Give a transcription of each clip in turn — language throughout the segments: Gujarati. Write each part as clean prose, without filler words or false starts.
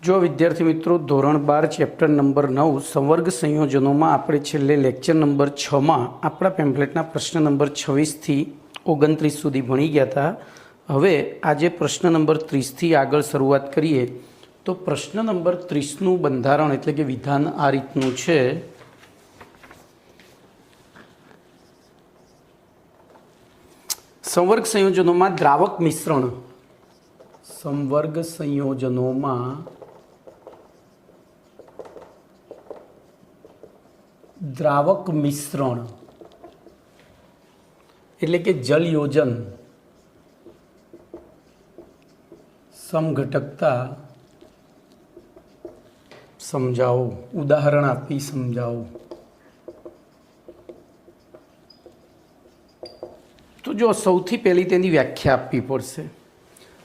जो विद्यार्थी मित्रों धोरण 12 चैप्टर नंबर 9 संवर्ग संयोजनों में આપણે છેલ્લે લેક્ચર નંબર 6 માં આપણા પેમ્પલેટના પ્રશ્ન નંબર 26 થી 29 સુધી ભણી ગયા હતા। હવે આજે પ્રશ્ન નંબર 30 થી આગળ શરૂઆત કરીએ તો પ્રશ્ન નંબર 30 નું બંધારણ એટલે કે વિધાન આ રીતનું છે। સંવર્ગ સંયોજનોમાં દ્રાવક મિશ્રણ સંવર્ગ સંયોજનોમાં द्रावक मिश्रण એટલે કે જલયોજન સમઘટકતા સમજાવો ઉદાહરણ આપી સમજાવો। તો જો સૌથી પહેલી તેની વ્યાખ્યા આપવી પડશે।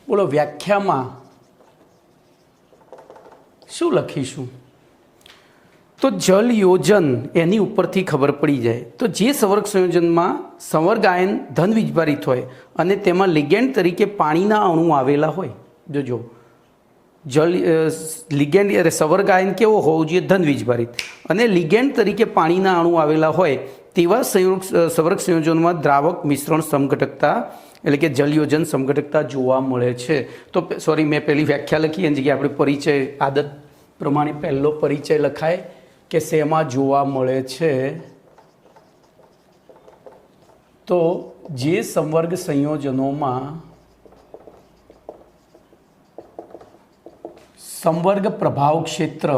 બોલો વ્યાખ્યામાં શું લખીશું? तो जल योजन एनी उपरथी खबर पड़ी जाए तो जे संवर्ग संयोजन में संवर्ग आयन धन वीजभारित होय अने तेमां लिगेंड तरीके पाणीना अणु आवेला होय। जो जल लिगेंड अरे संवर्ग आयन केवो होवो जोईए धन वीजभारित अने लिगेंड तरीके पाणीना अणु आवेला होय तेवा संवर्ग संयोजन में द्रावक मिश्रण समघटकता एटले के जलयोजन समघटकता जोवा मळे छे। तो सॉरी मैं पहली व्याख्या लखी एनी जग्याए आपणे परिचय आदत प्रमाणे पहलो परिचय लखाय के सेमा जोवा मळे छे। तो जे संवर्ग संयोजनों में संवर्ग प्रभाव क्षेत्र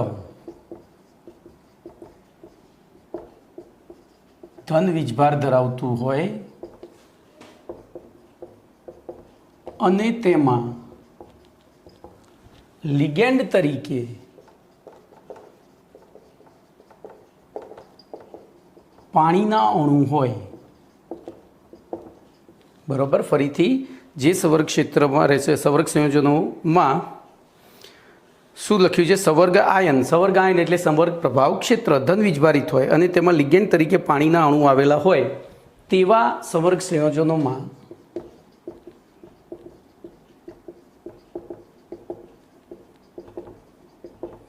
धन वीजभार धरावतुं होय अने तेमां लिगेंड तरीके पाणीना अणु होय। बराबर फरीथी जे संवर्ग क्षेत्र में रहेशे संवर्ग संयोजनों में शुं लख्युं छे? संवर्ग आयन एटले संवर्ग प्रभाव क्षेत्र धन वीजभारित होय अने तेमां लिगेंड तरीके पाणीना अणु आवेला होय तेवा संवर्ग संयोजनों में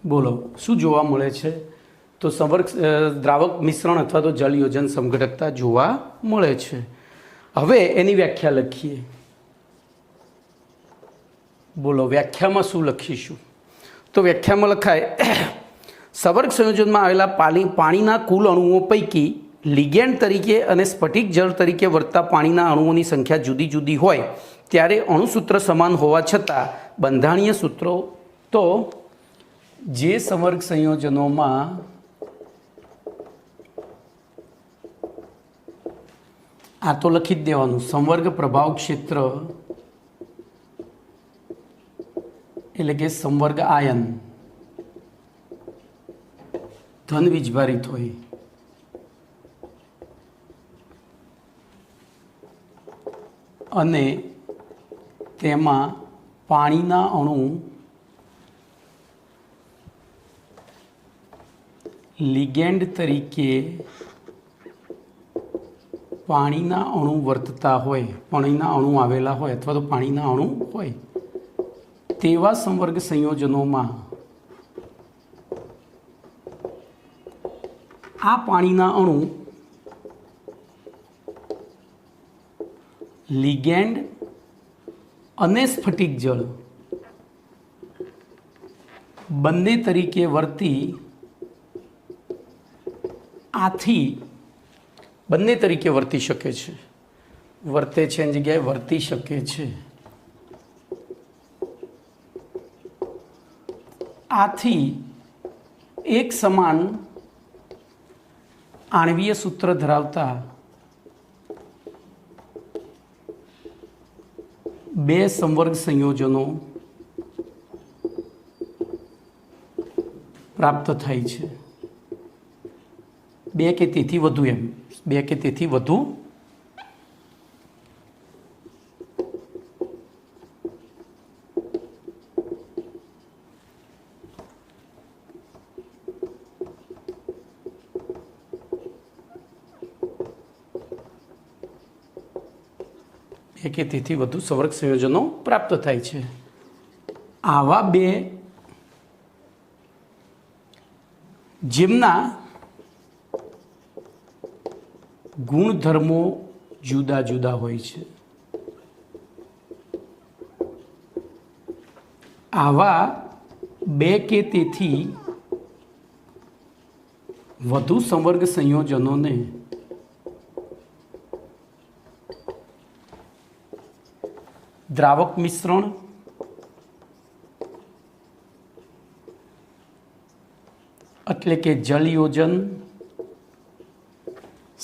बोलो शुं जोवा मळे छे? तो संवर्ग द्रावक मिश्रण अथवा तो जलयोजन समघटकता जोवा मळे छे। हवे एनी व्याख्या लखीए। बोलो व्याख्यामां शुं लखीशुं? तो व्याख्यामां लखाय संवर्ग संयोजन में आवेला पाणीना कुल अणुओं पैकी लिगेंड तरीके अने स्फटिक जल तरीके वर्तता पाणीना अणुओनी संख्या जुदी जुदी होय त्यारे अणुसूत्र समान होवा छतां बंधारणीय सूत्रों तो जे संवर्ग संयोजनों में आ तो लखी ज देवानुं संवर्ग प्रभाव क्षेत्र एटले के संवर्ग आयन धन वीजभारित होय अने तेमां पाणीना अणु लिगेंड तरीके पाणीना अणु वर्तता होय पाणीना अणु आवेला होय अथवा तो पाणीना अणु होय तेवा संवर्ग संयोजनों में आ पाणीना अणु लिगेंड अने स्फटिक जल बंने तरीके वर्ती आथी बंने तरीके वर्ती शके छे वर्ते छे एनी जग्याए वर्ती शके छे। आथी एक समान आणवीय सूत्र धरावता बे संवर्ग संयोजनों प्राप्त थाय छे। बे के तेथी वधु एम बे के तेथी वधु કે તેથી વધુ સંવર્ગ સંયોજનો પ્રાપ્ત થાય છે। આવા બે જેમના ગુણધર્મો જુદા જુદા હોય છે, આવા બે કે તેથી વધુ સંવર્ગ સંયોજનોને દ્રાવક મિશ્રણ એટલે કે જલયોજન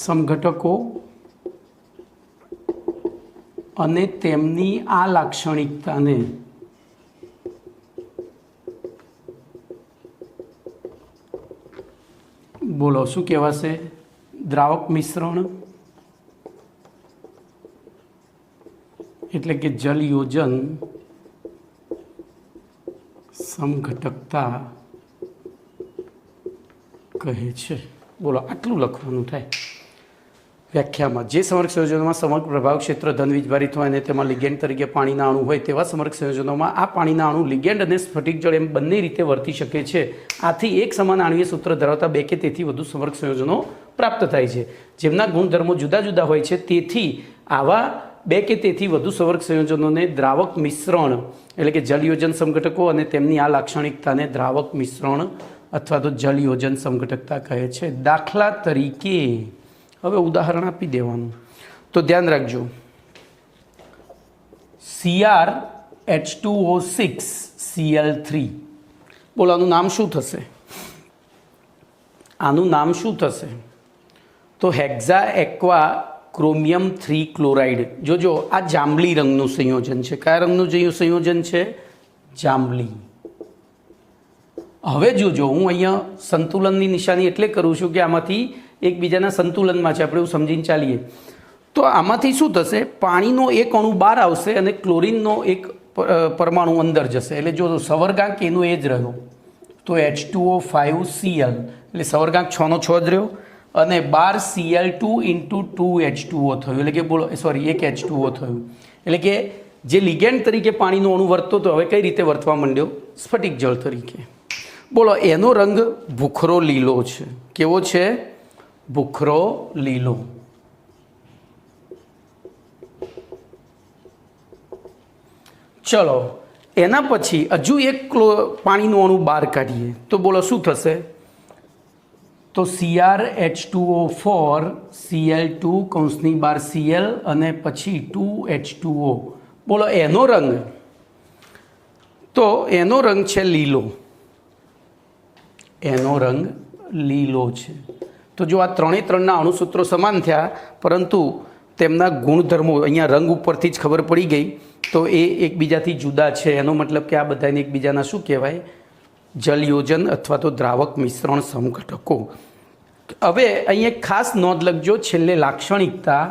સમઘટકો અને તેમની આ લાક્ષણિકતાને બોલો શું કહેવાશે? દ્રાવક મિશ્રણ એટલે કે જલયોજન સમઘટકતા કહે છે. બોલો આટલું લખવાનું થાય વ્યાખ્યામાં. જે સમર્ક સંયોજનોમાં સમગ્ર પ્રભાવ ક્ષેત્ર ધન વીજભારિત હોય અને તેમાં લિગેન્ડ તરીકે પાણીના અણુ હોય તેવા સમર્ક સંયોજનોમાં આ પાણીના અણુ લિગેન્ડ અને સ્ફટિક જળ એમ બંને રીતે વર્તી શકે છે. આથી એક સમાન આણ્વીય સૂત્ર ધરાવતા બે કે તેથી વધુ સમર્ક સંયોજનો પ્રાપ્ત થાય છે, જેમના ગુણધર્મો જુદા જુદા હોય છે. તેથી આવા બે કે તેથી વધુ સંવર્ગ સંયોજનોને દ્રાવક મિશ્રણ એટલે કે જલયોજન સમઘટકો અને તેમની આ લાક્ષણિકતાને દ્રાવક મિશ્રણ અથવા તો જલયોજન સમઘટકતા કહે છે. દાખલા તરીકે હવે ઉદાહરણ આપી દેવાનું, તો ધ્યાન રાખજો. CrH2O6Cl3, બોલો આનું નામ શું થશે? આનું નામ શું થશે? તો હેક્ઝા એક્વા ક્રોમિયમ 3 ક્લોરાઇડ. જોજો આ જાંબલી રંગનું સંયોજન છે. કયા રંગનું સંયોજન છે? જાંબલી. હવે જોજો હું અહીંયા સંતુલનની નિશાની એટલે કરું છું કે આમાંથી એકબીજાના સંતુલનમાં છે, આપણે એવું સમજીને ચાલીએ. તો આમાંથી શું થશે? પાણીનો એક અણુ બહાર આવશે અને ક્લોરીનનો એક પરમાણુ અંદર જશે. એટલે જો સંવર્ગાંક એનો એ જ રહ્યો, તો H2O5Cl એટલે સંવર્ગાંક 6 નો 6 જ રહ્યો અને 12 Cl2 × 2H2O થયું. એટલે કે બોલો સોરી 1 H2O થયું. એટલે કે જે લિગેન્ડ તરીકે પાણીનો અણુ વર્તતો હતો હવે કઈ રીતે વર્તવા માંડ્યો? સ્ફટિક જળ તરીકે. બોલો એનો રંગ ભૂખરો લીલો છે. કેવો છે? ભૂખરો લીલો. ચલો એના પછી હજુ એક પાણીનું અણુ બહાર કાઢીએ તો બોલો શું થશે? તો CrH2O4Cl2 કૌંસની બહાર Cl અને પછી 2H2O. બોલો એનો રંગ, તો એનો રંગ છે લીલો. એનો રંગ લીલો છે. તો જો આ ત્રણે ત્રણના અણુસૂત્રો સમાન થયા પરંતુ તેમના ગુણધર્મો અહીંયા રંગ ઉપરથી જ ખબર પડી ગઈ તો એ એકબીજાથી જુદા છે. એનો મતલબ કે આ બધાને એકબીજાના શું કહેવાય? જલયોજન અથવા તો દ્રાવક મિશ્રણ સમઘટકો. હવે અહીંયા એક ખાસ નોંધ લખજો, છેલ્લે લાક્ષણિકતા.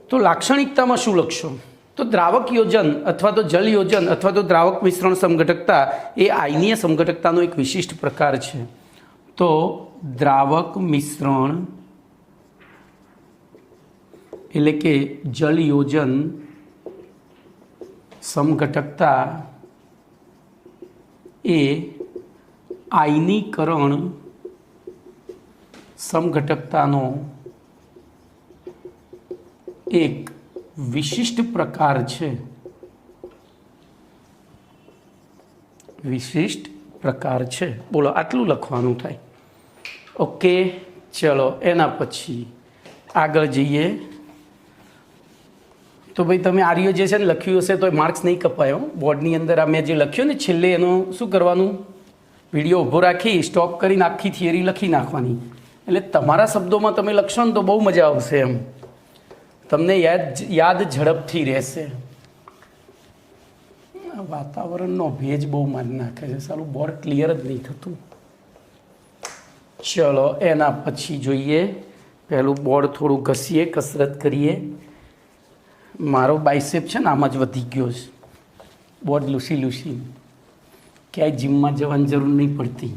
તો લાક્ષણિકતામાં શું લખશો? તો દ્રાવક યોજન અથવા તો જલ યોજન અથવા તો દ્રાવક મિશ્રણ સમઘટકતા એ આયનીય સમઘટકતાનો એક વિશિષ્ટ પ્રકાર છે. તો દ્રાવક મિશ્રણ એટલે કે જલ યોજન સમઘટકતા એ આયનીકરણ સમઘટકતાનો એક વિશિષ્ટ પ્રકાર છે. વિશિષ્ટ પ્રકાર છે. બોલો આટલું લખવાનું થાય. ઓકે ચલો એના પછી આગળ જઈએ. તો ભાઈ તમે આર્યો જે છે ને લખ્યું હશે તો માર્ક્સ નહીં કપાયો. બોર્ડની અંદર આ મેં જે લખ્યું ને છેલ્લે એનું શું કરવાનું? વિડીયો ઊભો રાખી સ્ટોપ કરીને આખી થિયરી લખી નાખવાની. એટલે તમારા શબ્દોમાં તમે લખશો ને તો બહુ મજા આવશે. એમ તમને યાદ ઝડપથી રહેશે. વાતાવરણનો ભેજ બહુ મારી નાખે છે, સારું બોર્ડ ક્લિયર જ નહીં થતું. ચલો એના પછી જોઈએ. પહેલું બોર્ડ થોડું ઘસીએ, કસરત કરીએ. મારો બાયસેપ છે ને આમાં જ વધી ગયો છે. બોર્ડ લૂસી લૂસી ક્યાંય જીમમાં જવાની જરૂર નહીં પડતી.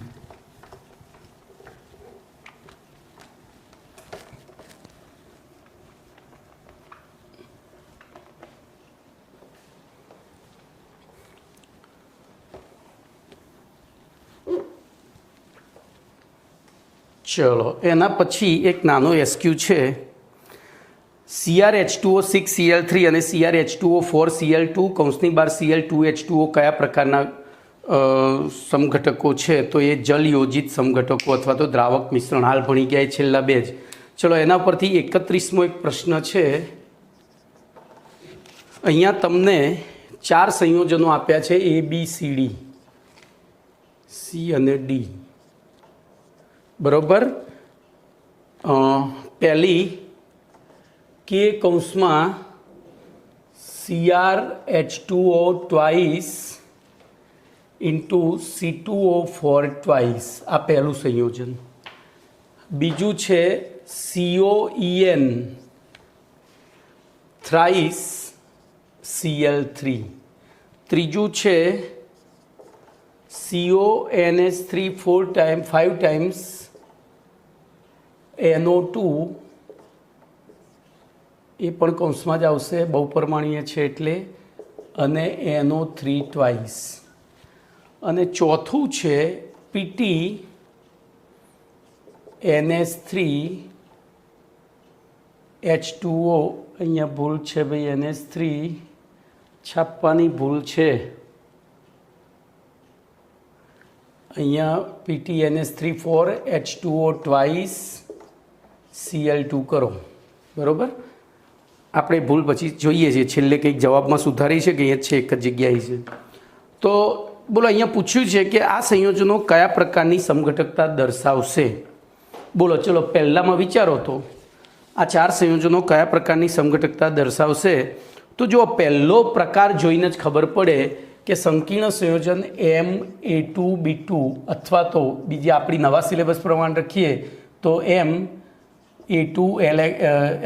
ચલો એના પછી એક નાનો એસક્યુ છે, CrH2O6Cl3 અને CrH2O4Cl2 કૌંસની બહાર Cl2H2O કયા પ્રકારના સમઘટકો છે? તો એ જલ યોજિત સમઘટકો અથવા તો દ્રાવક મિશ્રણ. હાલ ભણી ગયા છેલ્લા બે જ. ચલો એના પરથી 31મો એક પ્રશ્ન છે. અહીંયા તમને 4 સંયોજનો આપ્યા છે, ABCD, C અને D. બરોબર. પહેલી કે કૌંસમાં CrH2O twice into C2O4 twice, આ પહેલું સંયોજન. બીજું છે COEN thrice Cl3. ત્રીજું છે CONH3 5 times NO2, એ પણ કૌંસમાં જ આવશે, બહુપરમાણીય છે એટલે, અને NO3 twice. અને ચોથું છે PT NH3 H2O. અહીંયા ભૂલ છે ભાઈ, NH3 છાપવાની ભૂલ છે. અહીંયા PT NH3 H2O twice Cl2 કરો. બરાબર. આપણે ભૂલ પછી જોઈએ છીએ, છેલ્લે કંઈક જવાબમાં સુધારી છે કે અહીંયા છે એક જ જગ્યાએ છે. તો બોલો અહીંયા પૂછ્યું છે કે આ સંયોજનો કયા પ્રકારની સમઘટકતા દર્શાવશે? બોલો ચલો પહેલામાં વિચારો તો આ 4 સંયોજનો કયા પ્રકારની સમઘટકતા દર્શાવશે? તો જો પહેલો પ્રકાર જોઈને જ ખબર પડે કે સંકીર્ણ સંયોજન MA2B2 અથવા તો બીજી આપણી નવા સિલેબસ પ્રમાણે રાખીએ તો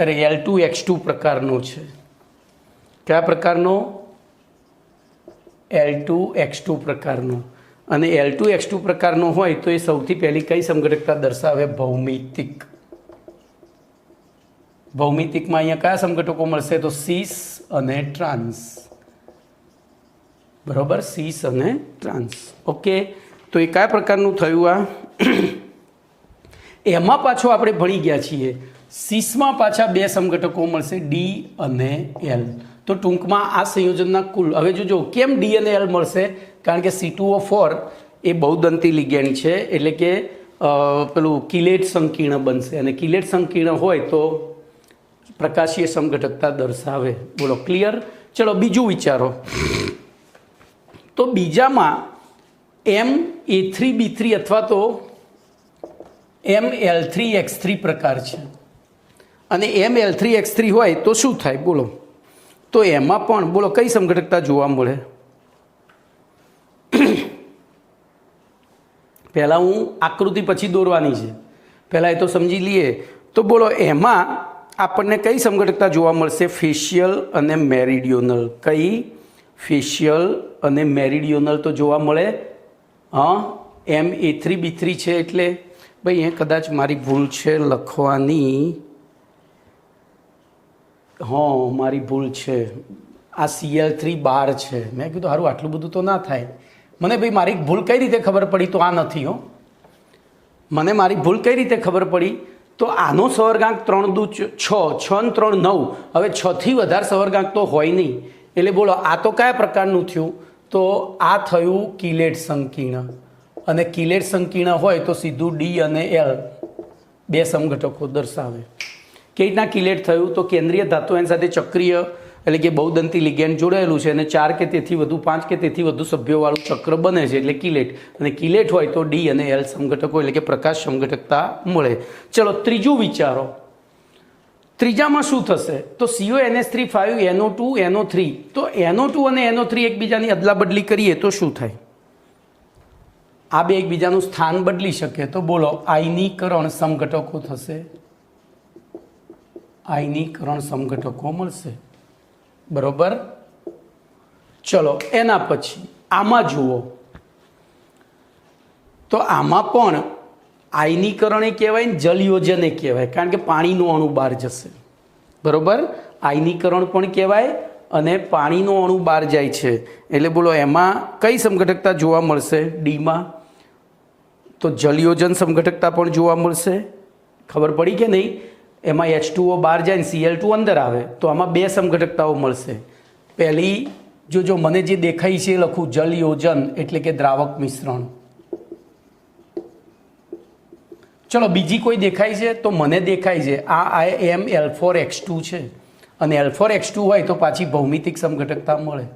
L2X2 પ્રકારનો છે. કયા પ્રકારનો? L2X2 પ્રકારનો. અને L2X2 પ્રકારનો હોય તો એ સૌથી પહેલી કઈ સમઘટકતા દર્શાવે? ભૌમિતિક. ભૌમિતિકમાં અહીંયા કયા સમઘટકો મળશે? તો સીસ અને ટ્રાન્સ. બરોબર, સીસ અને ટ્રાન્સ. ઓકે, તો એ કયા પ્રકારનું થયું? આ એમાં પાછો આપણે ભણી ગયા છીએ, સીસમાં પાછા 2 સમઘટકો મળશે, ડી અને એલ. તો ટૂંકમાં આ સંયોજનના કુલ, હવે જોજો કેમ ડી અને એલ મળશે? કારણ કે C2O4 એ બહુદંતી લિગેન્ડ છે, એટલે કે પેલું કિલેટ સંકીર્ણ બનશે, અને કિલેટ સંકીર્ણ હોય તો પ્રકાશીય સમઘટકતા દર્શાવે. બોલો ક્લિયર? ચલો બીજું વિચારો. તો બીજામાં MA3B3 અથવા તો ML3X3 પ્રકાર છે, અને ML3X3 હોય તો શું થાય? બોલો. તો એમાં પણ બોલો કઈ સમઘટકતા જોવા મળે? પહેલાં હું આકૃતિ પછી દોરવાની છે, પહેલાં એ તો સમજી લઈએ. તો બોલો એમાં આપણને કઈ સમઘટકતા જોવા મળશે? ફેશિયલ અને મેરિડિયોનલ. કઈ? ફેશિયલ અને મેરિડિયોનલ તો જોવા મળે. હા, MA3B3 છે એટલે ભાઈ એ કદાચ મારી ભૂલ છે લખવાની. હા, મારી ભૂલ છે. આ Cl3 બાર છે. મેં કીધું સારું આટલું બધું તો ના થાય. મને ભાઈ મારી ભૂલ કઈ રીતે ખબર પડી? તો આ નથી હો. મને મારી ભૂલ કઈ રીતે ખબર પડી? તો આનો સવર્ગાંક 3 દુ 6, 6 ને 3 9. હવે 6 થી વધારે સવર્ગાંક તો હોય નહીં. એટલે બોલો આ તો કયા પ્રકારનું થયું? તો આ થયું કિલેટ સંકીર્ણ. અને કિલેટ સંકીર્ણ હોય તો સીધું ડી અને એલ 2 સમઘટકો દર્શાવે. કેવી રીતના કિલેટ થયું? તો કેન્દ્રીય ધાતુઓની સાથે ચક્રીય એટલે કે બહુદંતી લિગેન્ડ જોડાયેલું છે, અને 4 કે તેથી વધુ 5 કે તેથી વધુ સભ્યોવાળું ચક્ર બને છે એટલે કિલેટ. અને કિલેટ હોય તો ડી અને એલ સમઘટકો એટલે કે પ્રકાશ સમઘટકતા મળે. ચલો ત્રીજું વિચારો. ત્રીજામાં શું થશે? તો CONH3 5 NO2 NO3. તો NO2 અને NO3 એકબીજાની અદલા બદલી કરીએ તો શું થાય? આ બે એકબીજાનું સ્થાન બદલી શકે. તો બોલો આયનીકરણ સમઘટકો થશે, આયનીકરણ સમઘટકો મળશે. બરોબર. ચલો એના પછી આમાં જુઓ. તો આમાં પણ આયનીકરણ એ કહેવાય ને જલયોજન એ કહેવાય, કારણ કે પાણીનો અણુ બહાર જશે. બરોબર. આયનીકરણ પણ કહેવાય અને પાણીનો અણુ બહાર જાય છે. એટલે બોલો એમાં કઈ સમઘટકતા જોવા મળશે? ડીમાં. તો જલયોજન સમઘટકતા પણ જોવા મળશે. ખબર પડી કે નહીં? એમાં H2O બહાર જાય ને Cl2 અંદર આવે તો આમાં બે સમઘટકતાઓ મળશે. પહેલી જો મને જે દેખાય છે એ લખું, જલયોજન એટલે કે દ્રાવક મિશ્રણ. ચલો બીજી કોઈ દેખાય છે? તો મને દેખાય છે આ Ml4X2 છે, અને L4X2 હોય તો પાછી ભૌમિતિક સમઘટકતા મળે,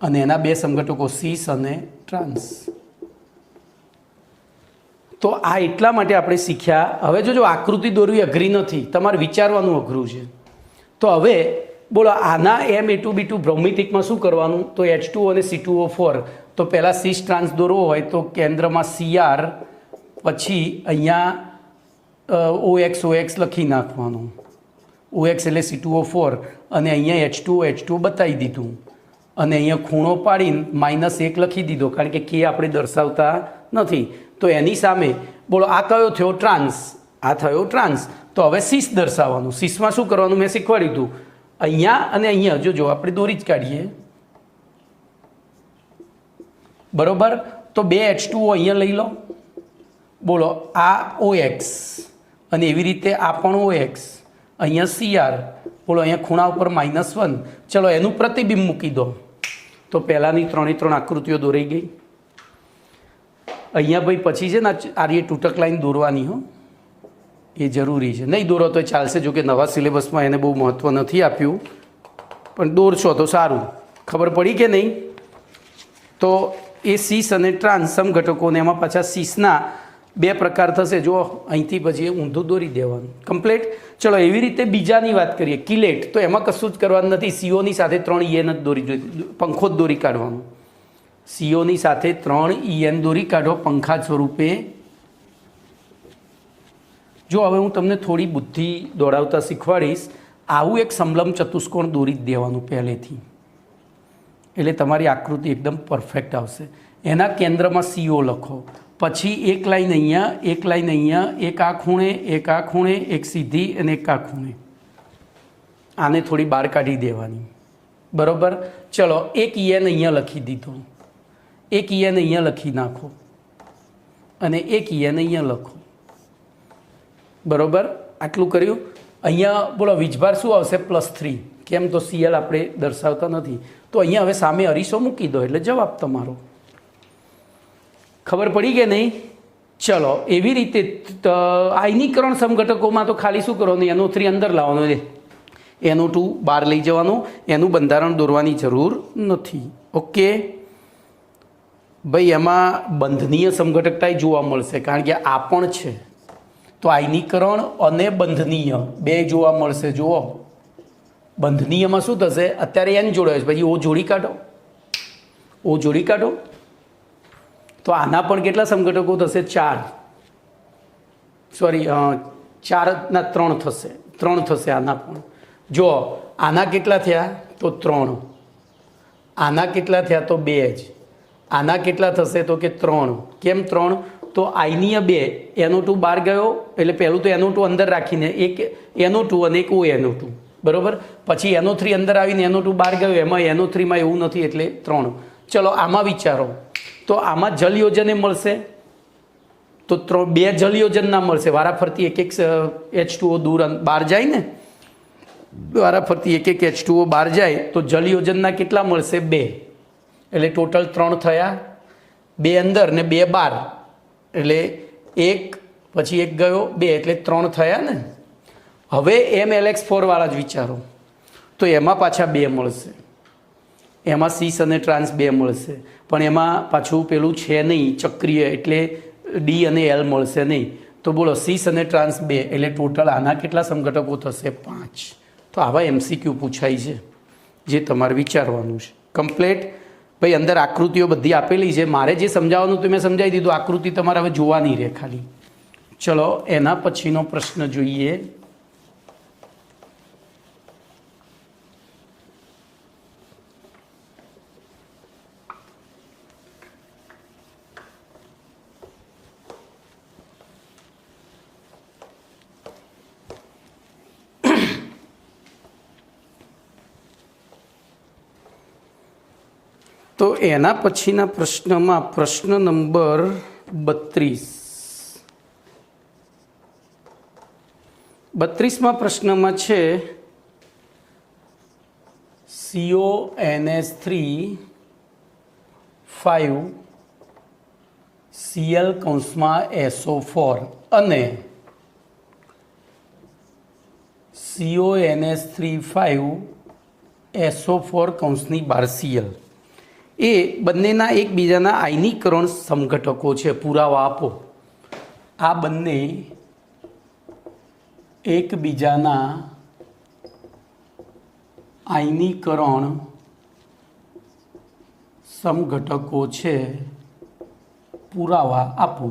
અને એના બે સમઘટકો સીસ અને ટ્રાન્સ. તો આ એટલા માટે આપણે શીખ્યા. હવે જો આકૃતિ દોરવી અઘરી નથી, તમારે વિચારવાનું અઘરું છે. તો હવે બોલો આના Ma2B2 ભૌમિતિકમાં શું કરવાનું? તો H2O અને C2O4. તો પહેલાં સીસ ટ્રાન્સ દોરવો હોય તો કેન્દ્રમાં Cr, પછી અહીંયા OX લખી નાખવાનું. OX એટલે C2O4, અને અહીંયા H2O બતાવી દીધું, અને અહીંયા ખૂણો પાડીને -1 લખી દીધો, કારણ કે K આપણે દર્શાવતા નથી. તો એની સામે બોલો આ કયો થયો? ટ્રાન્સ. આ થયો ટ્રાન્સ. તો હવે સીસ દર્શાવવાનું. સીસમાં શું કરવાનું મેં શીખવાડ્યું હતું. અહીંયા અને અહીંયા જો આપણે દોરી જ કાઢીએ, બરોબર. તો બે H2O અહીંયા લઈ લો. બોલો આ OX, અને એવી રીતે આ પણ OX, અહીંયા Cr. બોલો અહીંયા ખૂણા ઉપર -1. ચલો એનું પ્રતિબિંબ મૂકી દો. તો પહેલાંની 3 આકૃતિઓ દોરાઈ ગઈ. અહીંયા ભાઈ પછી છે ને આ તૂટક લાઈન દોરવાની, હો, એ જરૂરી છે. નહીં દોરો તો ચાલશે, જો કે નવા સિલેબસમાં એને બહુ મહત્ત્વ નથી આપ્યું, પણ દોરશો તો સારું. ખબર પડી કે નહીં? તો એ સીસ અને ટ્રાન્સ સમઘટકોને એમાં પાછા સીસના બે પ્રકાર થશે. જો અહીંથી પછી ઊંધું દોરી દેવાનું. કમ્પ્લીટ. ચલો એવી રીતે બીજાની વાત કરીએ, કિલેટ. તો એમાં કશું જ કરવાનું નથી. સીઓની સાથે 3 EN જ દોરી જોઈએ, પંખો જ દોરી કાઢવાનું. સીઓની સાથે 3 EN દોરી કાઢો પંખા સ્વરૂપે. જો હવે હું તમને થોડી બુદ્ધિ દોડાવતા શીખવાડીશ. આવું એક સમલંબ ચતુષ્કોણ દોરી જ દેવાનું પહેલેથી, એટલે તમારી આકૃતિ એકદમ પરફેક્ટ આવશે. એના કેન્દ્રમાં CO લખો, પછી એક લાઈન અહીંયા, એક લાઈન અહીંયા, એક આ ખૂણે, એક આ ખૂણે, એક સીધી અને એક આ ખૂણે. આને થોડી બહાર કાઢી દેવાની, બરાબર. ચલો એક EN અહીંયા લખી દીધો, એક EN અહીંયા લખી નાખો, અને એક EN અહીંયા લખો, બરાબર. આટલું કર્યું. અહીંયા બોલો વીજભાર શું આવશે? +3. કેમ? તો Cl આપણે દર્શાવતા નથી. તો અહીંયા હવે સામે અરીસો મૂકી દો એટલે જવાબ તમારો. ખબર પડી કે નહીં? ચલો એવી રીતે આયનીકરણ સમઘટકોમાં તો ખાલી શું કરવાનું? NO3 અંદર લાવવાનો, NO2 બહાર લઈ જવાનું. એનું બંધારણ દોરવાની જરૂર નથી. ઓકે ભાઈ, એમાં બંધનીય સમઘટકતા જોવા મળશે, કારણ કે આ પણ છે. તો આયનીકરણ અને બંધનીય બે જોવા મળશે. જુઓ બંધનીયમાં શું થશે? અત્યારે N જોડાયો છે, પછી O જોડી કાઢો, O જોડી કાઢો. તો આના પણ કેટલા સમઘટકો થશે? 4. સોરી 4 ના 3 થશે, 3 થશે આના પણ. જો આના કેટલા થયા? તો 3. આના કેટલા થયા? તો 2 જ. આના કેટલા થશે? તો કે 3. કેમ 3? તો આયનીય 2, NO2 બહાર ગયો એટલે પહેલું તો NO2 અંદર રાખીને એક NO2 અને એક ONO2, બરાબર. પછી NO3 અંદર આવીને NO2 બહાર ગયો, એમાં NO3માં એવું નથી એટલે 3. ચલો આમાં વિચારો. તો આમાં જલયોજન એ મળશે, તો 2 જલયોજન ના મળશે. વારાફરતી એક H2O દૂર બહાર જાય ને, વારાફરતી એક H2O બહાર જાય તો જલયોજનના કેટલા મળશે? 2. એટલે ટોટલ 3 થયા. 2 અંદર ને 2 બહાર, એટલે 1 પછી 1 ગયો, 2 એટલે 3 થયા ને. હવે MLX4 વાળા જ વિચારો. તો એમાં પાછા 2 મળશે. એમાં સીસ અને ટ્રાન્સ 2 મળશે, પણ એમાં પાછું પેલું છે નહીં ચક્રીય, એટલે D અને L મળશે નહીં. તો બોલો સીસ અને ટ્રાન્સ 2 એટલે ટોટલ આના કેટલા સમઘટકો થશે? 5. તો આવા MCQ પૂછાય છે, જે તમારે વિચારવાનું છે. કમ્પ્લેટ. ભાઈ અંદર આકૃતિઓ બધી આપેલી છે. મારે જે સમજાવવાનું તો મેં સમજાવી દીધું. આકૃતિ તમારે હવે જોવાની રહે ખાલી. ચલો એના પછીનો પ્રશ્ન જોઈએ. તો એના પછીના પ્રશ્નમાં પ્રશ્ન નંબર 32માં પ્રશ્નમાં છે CONH3 5 Cl કૌંસમાં SO4 અને CONH3 5 SO4 કૌંસની 12 Cl એ બંનેના એકબીજાના આયનીકરણ સમઘટકો છે. પુરાવા આપો. આ બંને એકબીજાના આયનીકરણ સમઘટકો છે. પુરાવા આપો.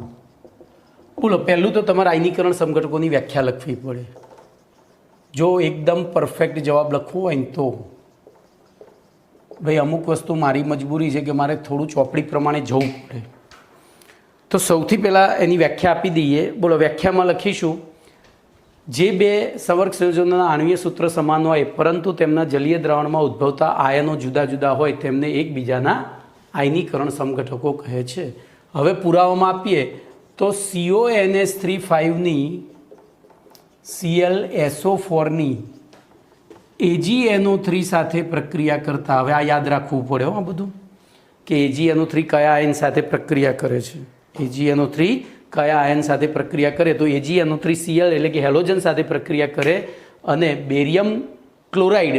બોલો, પહેલું તો તમારે આયનીકરણ સમઘટકોની વ્યાખ્યા લખવી પડે. જો એકદમ પરફેક્ટ જવાબ લખવો હોય ને તો ભાઈ અમુક વસ્તુ મારી મજબૂરી છે કે મારે થોડું ચોપડી પ્રમાણે જવું પડે. તો સૌથી પહેલાં એની વ્યાખ્યા આપી દઈએ. બોલો, વ્યાખ્યામાં લખીશું જે બે સંવર્ગ સંયોજનોના આણ્વીય સૂત્ર સમાન હોય પરંતુ તેમના જલીય દ્રાવણમાં ઉદ્ભવતા આયનો જુદા જુદા હોય તેમને એકબીજાના આયનીકરણ સમઘટકો કહે છે. હવે પુરાવામાં આપીએ તો CONH3 5ની ClSO4ની AgNO3 સાથે પ્રક્રિયા કરતા, હવે આ યાદ રાખવું પડે આ બધું કે AgNO3 કયા આયન સાથે પ્રક્રિયા કરે છે. AgNO3 કયા આયન સાથે પ્રક્રિયા કરે તો AgNO3 Cl એટલે કે હેલોજન સાથે પ્રક્રિયા કરે અને બેરિયમ ક્લોરાઇડ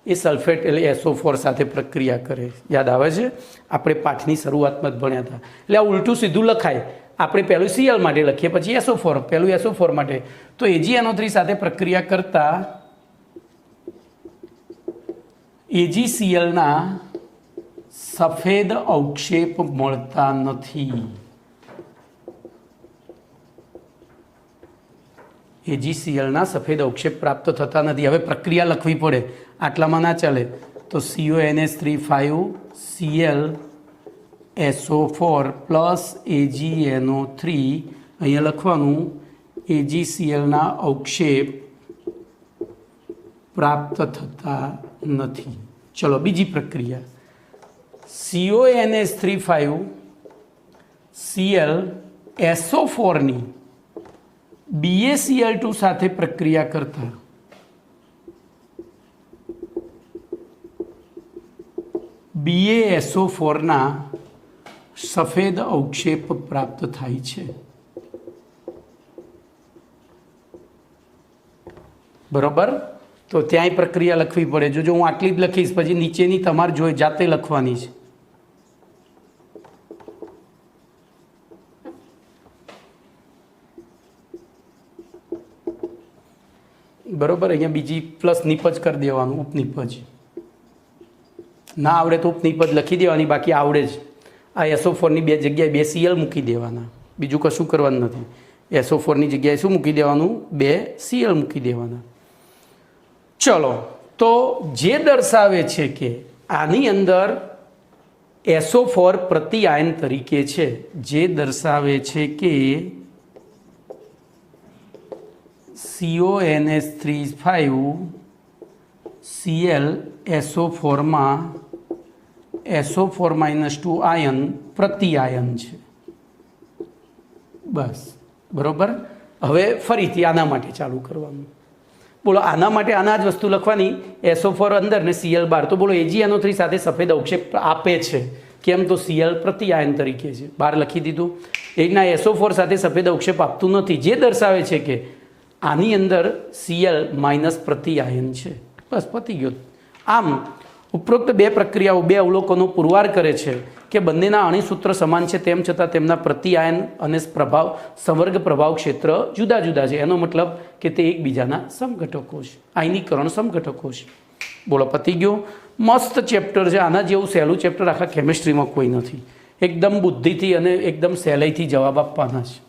એ સલ્ફેટ એટલે SO4 સાથે પ્રક્રિયા કરે. યાદ આવે છે? આપણે પાઠની શરૂઆતમાં જ ભણ્યા હતા. એટલે આ ઉલટું સીધું લખાય. આપણે પહેલું Cl માટે લખીએ, પછી SO4, પહેલું SO4 માટે. તો AgNO3 સાથે પ્રક્રિયા કરતા AgClના સફેદ અવક્ષેપ મળતા નથી. AgClના સફેદ અવક્ષેપ પ્રાપ્ત થતા નથી. હવે પ્રક્રિયા લખવી પડે, આટલામાં ના ચાલે. તો CONH3 5 Cl SO4 plus AgNO3, અહીંયા લખવાનું AgClના અવક્ષેપ પ્રાપ્ત થતા નથી. ચલો બીજી પ્રક્રિયા. CONH3 5 Cl SO4ની BaCl2 સાથે પ્રક્રિયા કરતા BaSO4ના સફેદ અવક્ષેપ પ્રાપ્ત થાય છે. બરોબર? તો ત્યાંય પ્રક્રિયા લખવી પડે. જો હું આટલી જ લખીશ, પછી નીચેની તમારે જોઈ જાતે લખવાની છે. બરોબર? અહીંયા બીજી પ્લસ નિપજ કરી દેવાનું, ઉપનિપજ. ના આવડે તો ઉપનિપજ લખી દેવાની, બાકી આવડે જ. આ SO4ની બે જગ્યાએ 2 Cl મૂકી દેવાના, બીજું કશું કરવાનું નથી. SO4ની જગ્યાએ શું મૂકી દેવાનું? 2 Cl મૂકી દેવાના. ચલો, તો જે દર્શાવે છે કે આની અંદર SO4 પ્રતિ આયન તરીકે છે, જે દર્શાવે છે કે CONH3 5 Cl SO4માં SO4-2 આયન પ્રતિ આયન છે. બસ, બરોબર? હવે ફરીથી આના માટે ચાલુ કરવાનું. બોલો, આના માટે આના જ વસ્તુ લખવાની, SO4 અંદર ને Cl બહાર. તો બોલો, AgNO3 સાથે સફેદ અવક્ષેપ આપે છે. કેમ? તો Cl પ્રતિ આયન તરીકે છે, બહાર લખી દીધું. એના SO4 સાથે સફેદ અવક્ષેપ આપતું નથી, જે દર્શાવે છે કે આની અંદર Cl માઇનસ પ્રતિ આયન છે. બસ, પતી ગયો. આમ ઉપરોક્ત બે પ્રક્રિયાઓ, બે અવલોકનો પુરવાર કરે છે કે બંનેના અણુસૂત્ર સમાન છે, તેમ છતાં તેમના પ્રતિ આયન અને સંવર્ગ પ્રભાવ ક્ષેત્ર જુદા જુદા છે. એનો મતલબ કે તે એકબીજાના સમઘટકો છે, આયનીકરણ સમઘટકો છે. બોલો, પતી ગયો. મસ્ત ચેપ્ટર છે. આના જેવું સહેલું ચેપ્ટર આખા કેમિસ્ટ્રીમાં કોઈ નથી. એકદમ બુદ્ધિથી અને એકદમ સહેલાઈથી જવાબ આપવાના છે.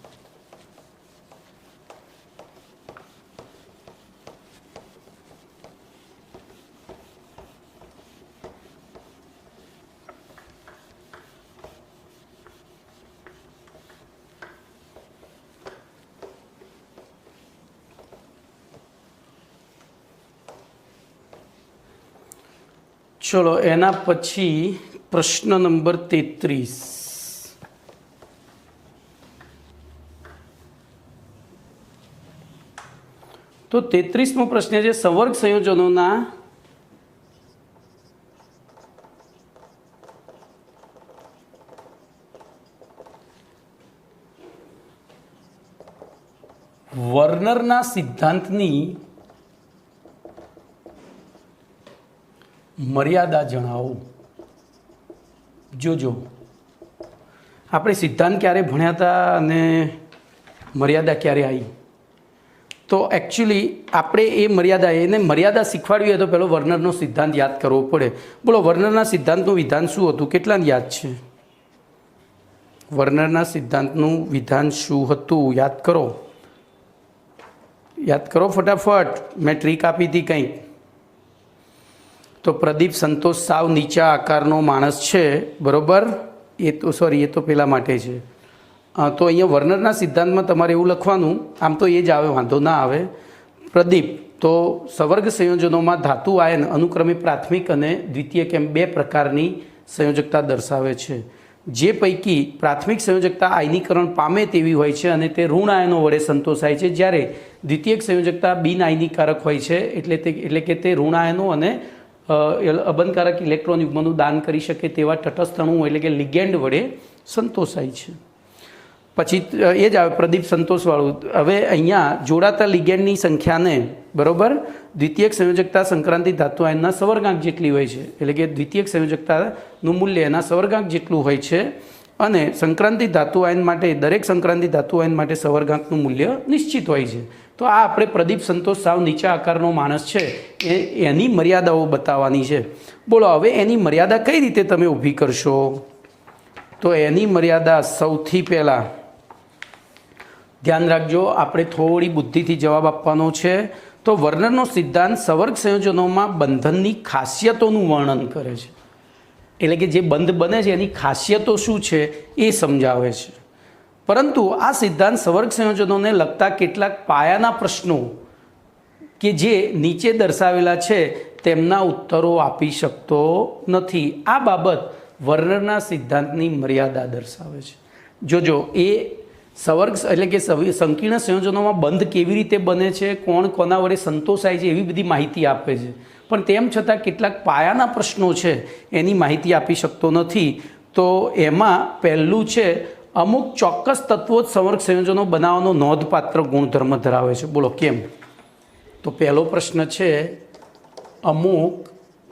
ચલો, એના પછી પ્રશ્ન નંબર 33. તો 33મો પ્રશ્ન છે સંવર્ગ સંયોજનોના વર્નરના સિદ્ધાંતની મર્યાદા જણાવો. જોજો આપણે સિદ્ધાંત ક્યારે ભણ્યા હતા અને મર્યાદા ક્યારે આવી, તો એકચ્યુઅલી આપણે એ મર્યાદા શીખવાડવી હોય તો પહેલો વર્નરનો સિદ્ધાંત યાદ કરવો પડે. બોલો વર્નરના સિદ્ધાંતનું વિધાન શું હતું? કેટલાને યાદ છે? વર્નરના સિદ્ધાંતનું વિધાન શું હતું? યાદ કરો ફટાફટ. મેં ટ્રીક આપી હતી કંઈક. તો પ્રદીપ સંતોષ સાવ નીચા આકારનો માણસ છે, બરાબર? એ તો પેલા માટે છે. તો અહીંયા વર્નરના સિદ્ધાંતમાં તમારે એવું લખવાનું, આમ તો એ જ આવે, વાંધો ના આવે. પ્રદીપ તો સંવર્ગ સંયોજનોમાં ધાતુ આયન અનુક્રમે પ્રાથમિક અને દ્વિતીયક એમ બે પ્રકારની સંયોજકતા દર્શાવે છે, જે પૈકી પ્રાથમિક સંયોજકતા આયનીકરણ પામે તેવી હોય છે અને તે ઋણ આયનો વડે સંતોષાય છે, જ્યારે દ્વિતીયક સંયોજકતા બિન આયનીકારક હોય છે, એટલે કે તે ઋણ આયનો અને અબંધકારક ઇલેક્ટ્રોન યુગ્મનું દાન કરી શકે તેવા તટસ્થ અણુઓ એટલે કે લિગેન્ડ વડે સંતોષાય છે. પછી એ જ આવે પ્રદીપ સંતોષવાળું. હવે અહીંયા જોડાતા લિગેન્ડની સંખ્યાને, બરાબર, દ્વિતીયક સંયોજકતા સંક્રાંતિ ધાતુ આયનના સવર્ગાંક જેટલી હોય છે, એટલે કે દ્વિતીયક સંયોજકતાનું મૂલ્ય એના સવર્ગાંક જેટલું હોય છે, અને સંક્રાંતિ ધાતુ આયન માટે દરેક સંક્રાંતિ ધાતુ આયન માટે સવર્ગાંકનું મૂલ્ય નિશ્ચિત હોય છે. તો આ આપણે પ્રદીપ સંતોષ સાવ નીચા આકારનો માણસ છે એની મર્યાદાઓ બતાવવાની છે. બોલો હવે એની મર્યાદા કઈ રીતે તમે ઊભી કરશો? તો એની મર્યાદા સૌથી પહેલાં ધ્યાન રાખજો, આપણે થોડી બુદ્ધિથી જવાબ આપવાનો છે. તો વર્નરનો સિદ્ધાંત સંવર્ગ સંયોજનોમાં બંધનની ખાસિયતોનું વર્ણન કરે છે, એટલે કે જે બંધ બને છે એની ખાસિયતો શું છે એ સમજાવે છે. પરંતુ આ સિદ્ધાંત સંવર્ગ સંયોજનોને લગતા કેટલાક પાયાના પ્રશ્નો કે જે નીચે દર્શાવેલા છે તેમના ઉત્તરો આપી શકતો નથી. આ બાબત વર્નરના સિદ્ધાંતની મર્યાદા દર્શાવે છે. જોજો, એ સંવર્ગ એટલે કે સંકીર્ણ સંયોજનોમાં બંધ કેવી રીતે બને છે, કોણ કોના વડે સંતોષાય છે, એવી બધી માહિતી આપે છે, પણ તેમ છતાં કેટલાક પાયાના પ્રશ્નો છે એની માહિતી આપી શકતો નથી. તો એમાં પહેલું છે અમુક ચોક્કસ તત્વો જ સંવર્ગ સંયોજનો બનાવવાનો નોંધપાત્ર ગુણધર્મ ધરાવે છે. બોલો કેમ? તો પહેલો પ્રશ્ન છે અમુક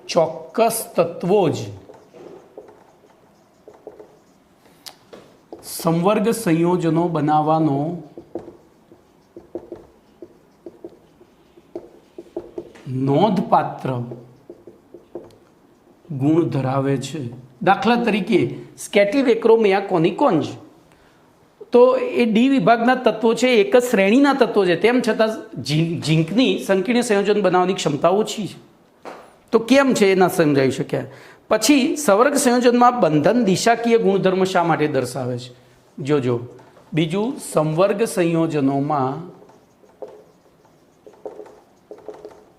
ચોક્કસ તત્વો જ સંવર્ગ સંયોજનો બનાવવાનો નોંધપાત્ર ગુણ ધરાવે છે. દાખલા તરીકે સ્કેટિવેક્રોમિયા કોનિકોન્જ, તો એ ડી વિભાગના તત્વો છે, એક જ શ્રેણીના તત્વો છે, તેમ છતાં ઝીંકની સંકીર્ણ સંયોજન બનાવવાની ક્ષમતા ઓછી છે. તો કેમ છે એ ના સમજાવી શક્યા. પછી સંવર્ગ સંયોજનમાં બંધન દિશાકીય ગુણધર્મ શા માટે દર્શાવે છે? જોજો, બીજું સંવર્ગ સંયોજનોમાં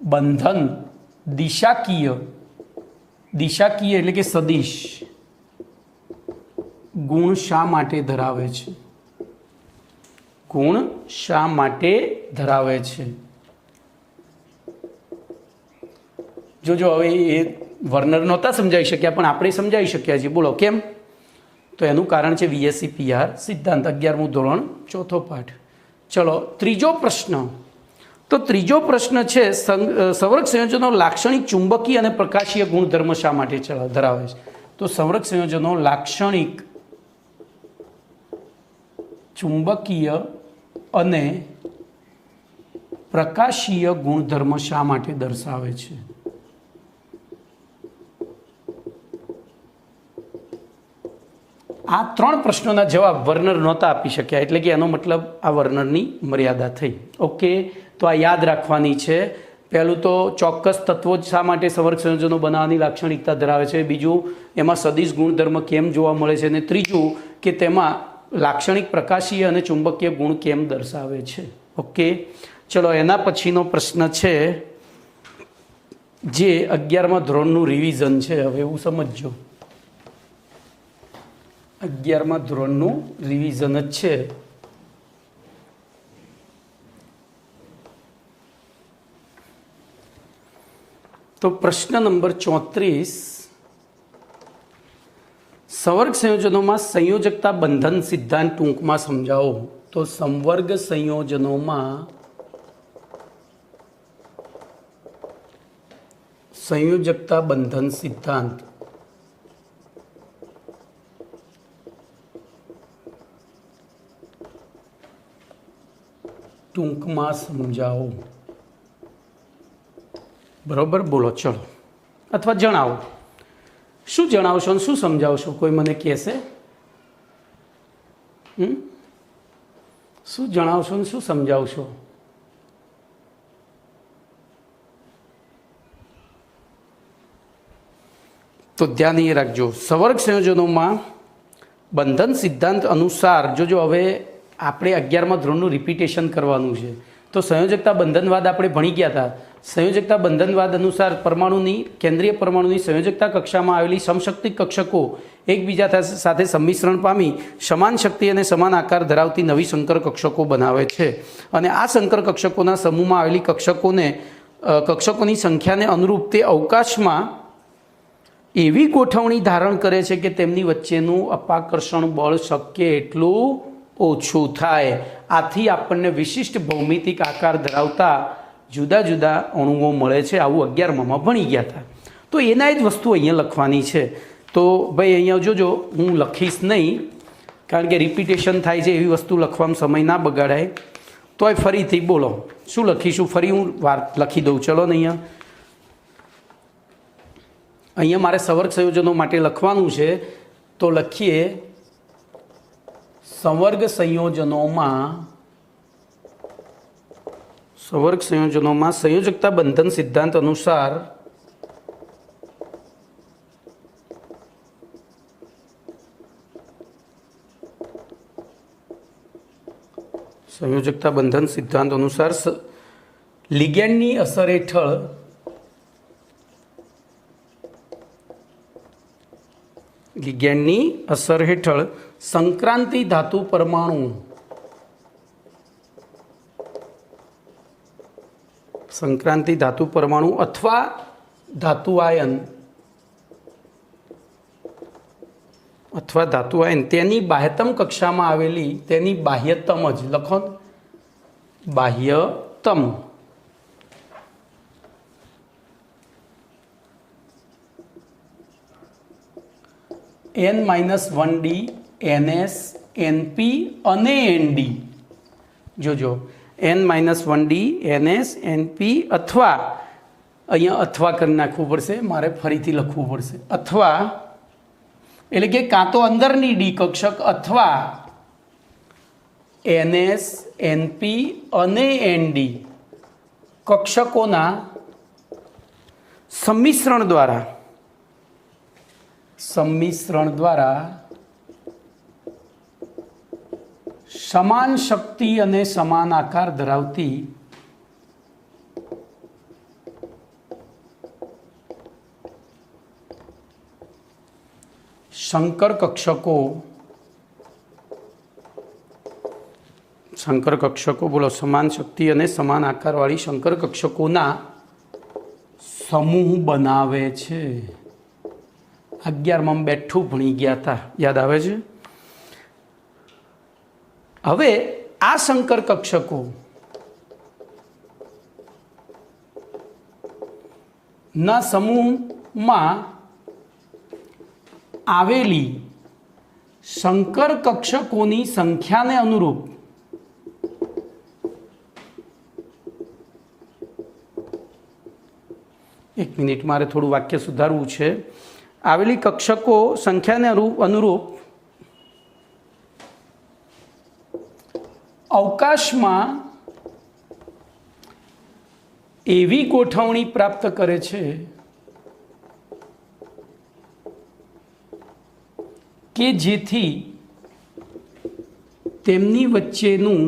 બંધન દિશાકીય એટલે કે સદિશ ગુણ શા માટે ધરાવે છે? જોજો, હવે એ વર્નર નહોતા સમજાવી શક્યા પણ આપણે સમજાવી શક્યા છીએ. બોલો કેમ? તો એનું કારણ છે VSE PR સિદ્ધાંત, 11મું ધોરણ, 4થો પાઠ. ચલો ત્રીજો પ્રશ્ન. તો ત્રીજો પ્રશ્ન છે સંવર્ગ સંયોજનો લાક્ષણિક ચુંબકીય અને પ્રકાશીય ગુણધર્મ શા માટે ધરાવે છે? તો સંવર્ગ સંયોજનો લાક્ષણિક ચુંબકીય અને પ્રકાશીય ગુણધર્મ શા માટે દર્શાવે છે? આ ત્રણ પ્રશ્નોના જવાબ વર્નર નહોતા આપી શક્યા, એટલે કે એનો મતલબ આ વર્નરની મર્યાદા થઈ. ઓકે, તો આ યાદ રાખવાની છે. પહેલું તો ચોક્કસ તત્વો જ શા માટે સંવર્ગ સંયોજનો બનાવવાની લાક્ષણિકતા ધરાવે છે, બીજું એમાં સદિશ ગુણધર્મ કેમ જોવા મળે છે, અને ત્રીજું કે તેમાં લાક્ષણિક પ્રકાશીય અને ચુંબકીય ગુણ કેમ દર્શાવે છે. ઓકે, ચલો એના પછીનો પ્રશ્ન છે જે 11મા ધોરણનું રિવિઝન છે. હવે એવું સમજજો, 11મા ધોરણનું રિવિઝન જ છે. तो प्रश्न नंबर 34, संवर्ग संयोजनों में संयोजकता बंधन सिद्धांत टूंक में समझाओ। तो संवर्ग संयोजनों में संयोजकता बंधन सिद्धांत टूंक में समझाओ। बराबर बोलो, चलो। अथवा जणावो, शू जणावशो ने शू समझावशो? कोई मने कहेशे? शू जणावशो ने शू समझावशो? तो ध्यान ये रखजो, संवर्ग संयोजनों में बंधन सिद्धांत अनुसार जो हवे આપણે 11મા ધોરણનું રિપીટેશન કરવાનું છે। તો સંયોજકતા બંધનવાદ આપણે ભણી ગયા હતા। સંયોજકતા બંધનવાદ અનુસાર પરમાણુની કેન્દ્રીય પરમાણુની સંયોજકતા કક્ષામાં આવેલી સમશક્તિ કક્ષકો એકબીજા સાથે સંમિશ્રણ પામી સમાન શક્તિ અને સમાન આકાર ધરાવતી નવી સંકર કક્ષકો બનાવે છે અને આ સંકર કક્ષકોના સમૂહમાં આવેલી કક્ષકોની સંખ્યાને અનુરૂપ તે અવકાશમાં એવી ગોઠવણી ધારણ કરે છે કે તેમની વચ્ચેનું અપાકર્ષણ બળ શક્ય એટલું ઓછું થાય। આથી આપણને વિશિષ્ટ ભૌમિતિક આકાર ધરાવતા જુદા જુદા અણુઓ મળે છે। આવું 11માં ભણી ગયા હતા। તો એના જ વસ્તુ અહીંયા લખવાની છે। તો ભાઈ અહીંયા જોજો, હું લખીશ નહીં કારણ કે રિપીટેશન થાય છે, એવી વસ્તુ લખવામાં સમય ના બગાડાય। તોય ફરીથી બોલો, શું લખીશું? ફરી હું વાત લખી દઉં, ચલો ને। અહીંયા મારે સંવર્ગ સંયોજનો માટે લખવાનું છે, તો લખીએ संवर्ग संयोजनों में संयोजकता बंधन सिद्धांत अनुसार संयोजकता बंधन सिद्धांत अनुसार लिगेंडनी असर हेठळ लिगेंडनी असर हेठळ संक्रांति धातु परमाणु अथवा धातु आयन तेनी बाह्यतम कक्षा में आवेली, तेनी बाह्यतम ज लखो, बाह्यतम N-1D NS NP અને ND જોજો, N-1D NS NP અથવા અહીંયા અથવા કરી નાખવું પડશે, મારે ફરીથી લખવું પડશે। અથવા એટલે કે કાં તો અંદરની ડી કક્ષક અથવા NS NP અને ND કક્ષકોના સંમિશ્રણ દ્વારા સમાન શક્તિ અને સમાન આકાર ધરાવતી શંકર કક્ષકો બોલો, સમાન શક્તિ અને સમાન આકારવાળી શંકર કક્ષકોના સમૂહ બનાવે છે। 11માં બેઠું ભણી ગયા હતા, યાદ આવે છે? હવે આ શંકર કક્ષકો ના સમૂહમાં આવેલી શંકર કક્ષકોની સંખ્યાને અનુરૂપ એક મિનિટ, મારે થોડું વાક્ય સુધારવું છે। આવેલી કક્ષકો સંખ્યાને અનુરૂપ અવકાશમાં એવી ગોઠવણી પ્રાપ્ત કરે છે કે જેથી તેમની વચ્ચેનું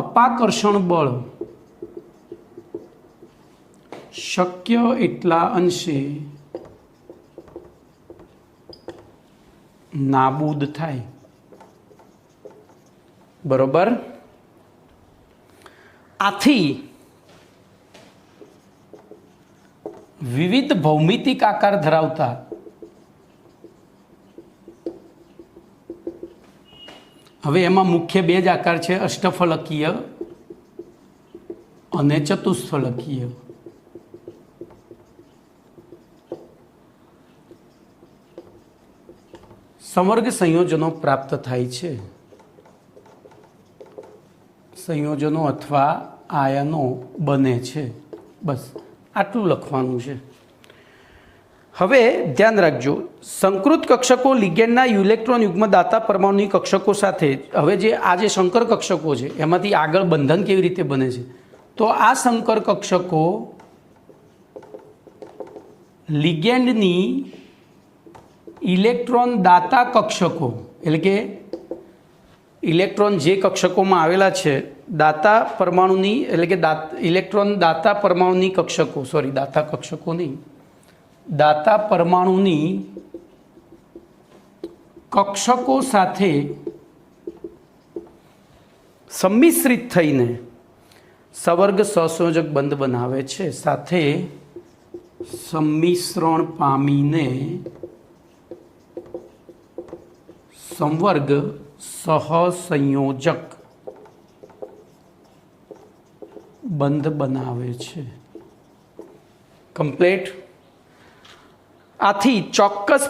અપાકર્ષણ બળ શક્ય એટલા અંશે નાબૂદ થાય। બરોબર? આથી વિવિધ ભૌમિતિક આકાર ધરાવતા હવે એમાં મુખ્ય બે જ આકાર છે, અષ્ટફલકીય અને ચતુષ્ફલકીય. સંવર્ગ સંયોજનો પ્રાપ્ત થાય છે. સંયોજનો અથવા આયનો બને છે. બસ આટલું લખવાનું છે. હવે ધ્યાન રાખજો, સંકૃત કક્ષકો લિગેન્ડના ઇલેક્ટ્રોન યુગ્મ દાતા પરમાણુની કક્ષકો સાથે, હવે જે આ જે સંકર કક્ષકો છે એમાંથી આગળ બંધન કેવી રીતે બને છે, તો આ સંકર કક્ષકો લિગેન્ડની ઇલેક્ટ્રોન દાતા કક્ષકો, એટલે કે ઇલેક્ટ્રોન જે કક્ષકોમાં આવેલા છે દાતા પરમાણુની, એટલે કે ઇલેક્ટ્રોન દાતા પરમાણુની કક્ષકો, સોરી દાતા કક્ષકો નહીં, દાતા પરમાણુની કક્ષકો સાથે સંમિશ્રિત થઈને સવર્ગ સહસંયોજક બંધ બનાવે છે. સાથે સંમિશ્રણ પામીને સંવર્ગ સહસંયોજક બંધ બનાવે છે. કમ્પ્લીટ. આથી ચોક્કસ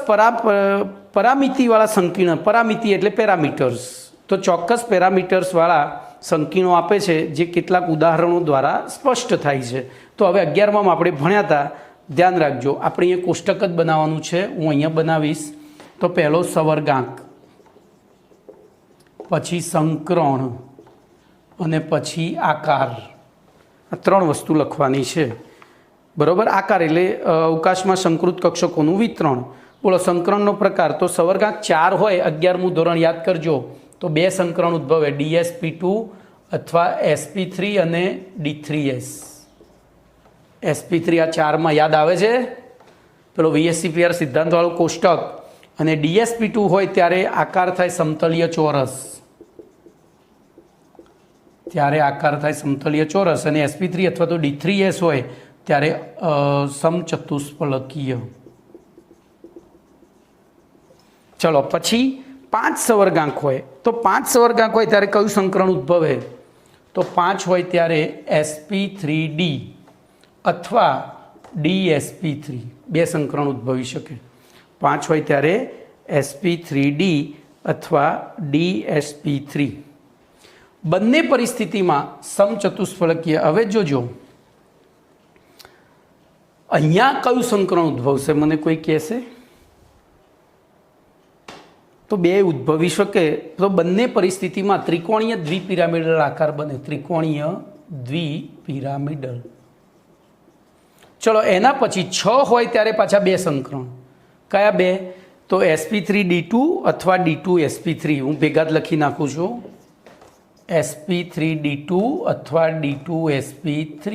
પરામિતિવાળા સંકીર્ણ, પરામિતિ એટલે પેરામીટર્સ, તો ચોક્કસ પેરામીટર્સવાળા સંકીર્ણો આપે છે જે કેટલાક ઉદાહરણો દ્વારા સ્પષ્ટ થાય છે. તો હવે 11માં આપણે ભણ્યા હતા, ધ્યાન રાખજો, આપણે અહીંયા કોષ્ટક જ બનાવવાનું છે. હું અહીંયા બનાવીશ. તો પહેલો સવર્ગાંક, પછી સંકરણ અને પછી આકાર. આ ત્રણ વસ્તુ લખવાની છે, બરાબર. આકાર એટલે અવકાશમાં સંકૃત કક્ષકોનું વિતરણ. બોલો સંકરણનો પ્રકાર, તો સવર્ગાંક 4 હોય, 11મું ધોરણ યાદ કરજો, તો બે સંકરણ ઉદ્ભવે, DsP2 અથવા sp3 અને D3s. sp3 આ 4માં યાદ આવે છે, પેલો VSCPR સિદ્ધાંતવાળું કોષ્ટક. અને DsP2 હોય ત્યારે આકાર થાય સમતલીય ચોરસ, ત્યારે આકાર થાય સમતલીય ચોરસ. અને sp3 અથવા તો D3s હોય ત્યારે સમચતુષ્ફલકીય. ચલો પછી 5 સવર્ગાંક હોય, તો 5 સવર્ગાંક હોય ત્યારે કયું સંકરણ ઉદ્ભવે, તો 5 હોય ત્યારે sp3d અથવા DsP3, બે સંકરણ ઉદ્ભવી શકે. 5 હોય ત્યારે sp3d અથવા DsP3. બંને પરિસ્થિતિમાં સમચતુષ્ફલકીય. હવે જોજો અહીંયા કયું સંકરણ ઉદ્ભવશે, મને કોઈ કહેશે? તો બે ઉદ્ભવી શકે. તો બંને પરિસ્થિતિમાં ત્રિકોણીય દ્વિપિરામિડલ આકાર બને, ત્રિકોણીય દ્વિપિરામિડલ. ચલો એના પછી 6 હોય ત્યારે પાછા બે સંકરણ. કયા બે? તો sp3d2 અથવા d2sp3. હું ભેગા જ લખી નાખું છું, sp3d2 અથવા d2sp3.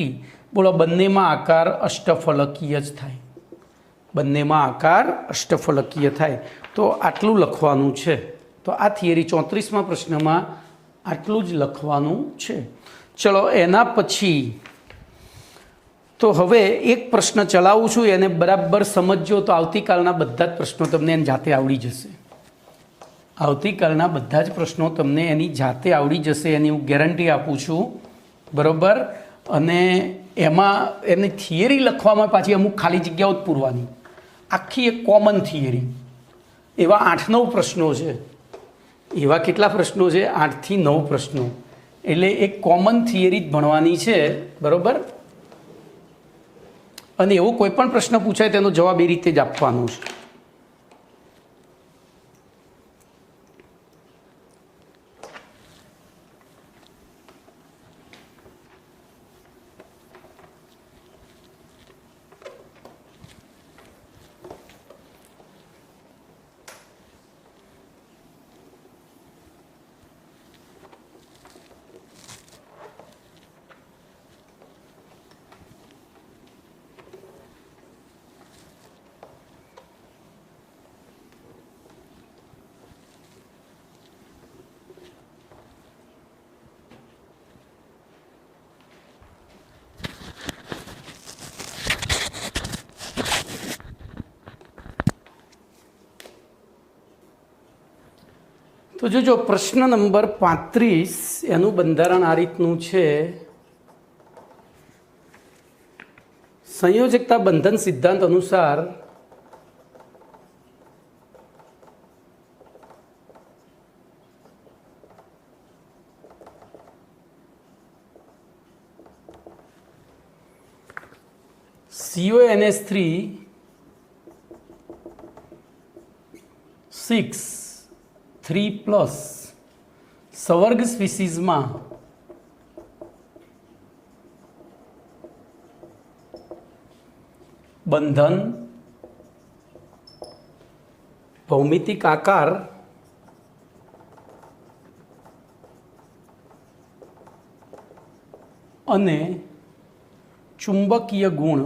બોલો બંનેમાં આકાર અષ્ટફલકીય જ થાય, બંનેમાં આકાર અષ્ટફલકીય થાય. તો આટલું લખવાનું છે. તો આ થિયરી 34મા પ્રશ્નમાં આટલું જ લખવાનું છે. ચલો એના પછી તો હવે એક પ્રશ્ન ચલાવું છું, એને બરાબર સમજજો તો આવતીકાલના બધા જ પ્રશ્નો તમને એની જાતે આવડી જશે. આવતીકાલના બધા જ પ્રશ્નો તમને એની જાતે આવડી જશે, એની હું ગેરંટી આપું છું, બરાબર. અને એમાં એની થિયરી લખવામાં પાછી અમુક ખાલી જગ્યાઓ જ પૂરવાની, આખી એક કોમન થિયરી. એવા 8-9 પ્રશ્નો છે. એવા કેટલા પ્રશ્નો છે? 8 થી 9 પ્રશ્નો. એટલે એક કોમન થિયરી જ ભણવાની છે, બરાબર. અને એવો કોઈ પણ પ્રશ્ન પૂછાય તેનો જવાબ એ રીતે જ આપવાનો છે. તો જોજો પ્રશ્ન નંબર 35 એનું બંધારણ આ રીતનું છે. સંયોજકતા બંધન સિદ્ધાંત અનુસાર CONH3 6 3+ સવર્ગ સ્પીસીઝમાં બંધન, ભૌમિતિક આકાર અને ચુંબકીય ગુણ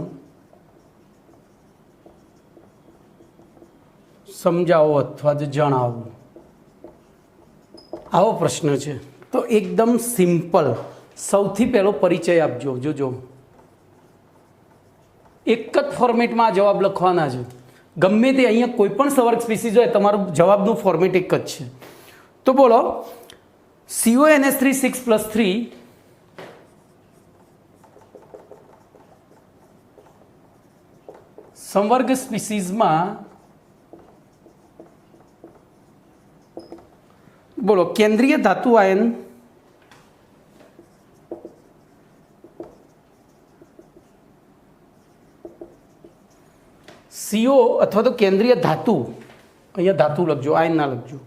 સમજાવો અથવા જણાવો. આવો પ્રશ્ન છે. તો એકદમ સિમ્પલ. સૌથી પહેલો પરિચય આપજો. જોજો એક જ ફોર્મેટમાં આ જવાબ લખવાના છે. ગમે તે અહીંયા કોઈ પણ સવર્ગ સ્પીસીઝ હોય તમારું જવાબનું ફોર્મેટ એક જ છે. તો બોલો CONH3 6+3 સંવર્ગ સ્પીસીઝમાં બોલો કેન્દ્રીય ધાતુ આયન CO અથવા તો કેન્દ્રીય ધાતુ, અહીંયા ધાતુ લખજો, આયન ના લખજો.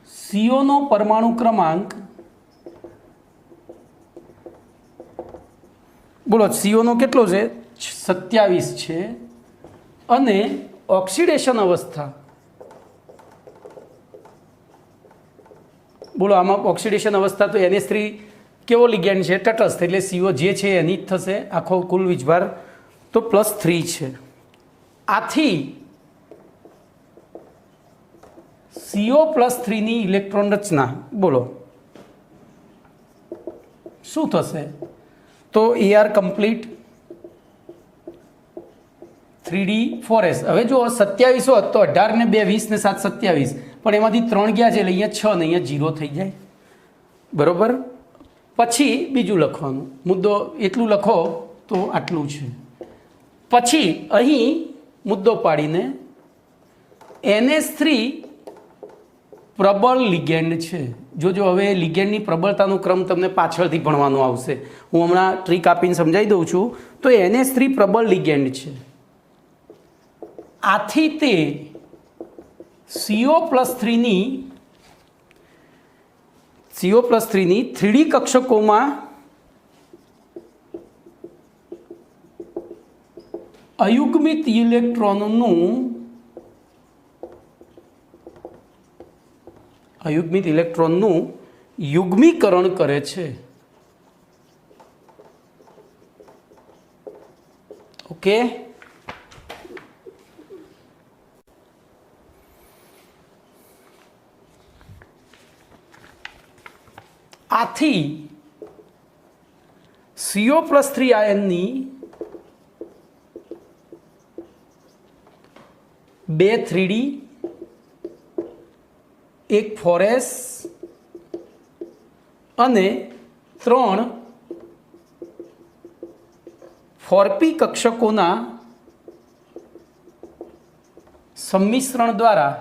CO નો પરમાણુ ક્રમાંક બોલો CO નો કેટલો છે? 27 છે. અને ઓક્સિડેશન અવસ્થા બોલો આમાં ઓક્સિડેશન અવસ્થા તો NH3 કેવો લિગેન્ડ છે? તટસ્થ. એટલે CO જે છે એની જ થશે. આખો કુલ વીજભાર તો +3 છે. આથી CO+3 ની ઇલેક્ટ્રોન રચના બોલો શું થશે? તો AR કમ્પ્લીટ 3D4S. હવે જો 27 હોત તો 18 ને 2 20 ને 7 27, પણ એમાંથી 3 ગયા છે એટલે અહીંયા 6 ને અહીંયા 0 થઈ જાય. બરોબર. પછી બીજું લખવાનું મુદ્દો એટલું લખો તો આટલું છે. પછી અહીં મુદ્દો પાડીને NH3 પ્રબળ લિગેન્ડ છે. જોજો હવે લિગેન્ડની પ્રબળતાનો ક્રમ તમને પાછળથી ભણવાનો આવશે. હું હમણાં ટ્રીક આપીને સમજાવી દઉં છું. તો NH3 પ્રબળ લિગેન્ડ છે. આથી તે CO+3 ની 3D કક્ષકોમાં અયુગ્મિત ઇલેક્ટ્રોનનું યુગ્મીકરણ કરે છે. ઓકે. આથી CO+3 આયનની 2 3D, 1 4S અને 3 4P કક્ષકોના સંમિશ્રણ દ્વારા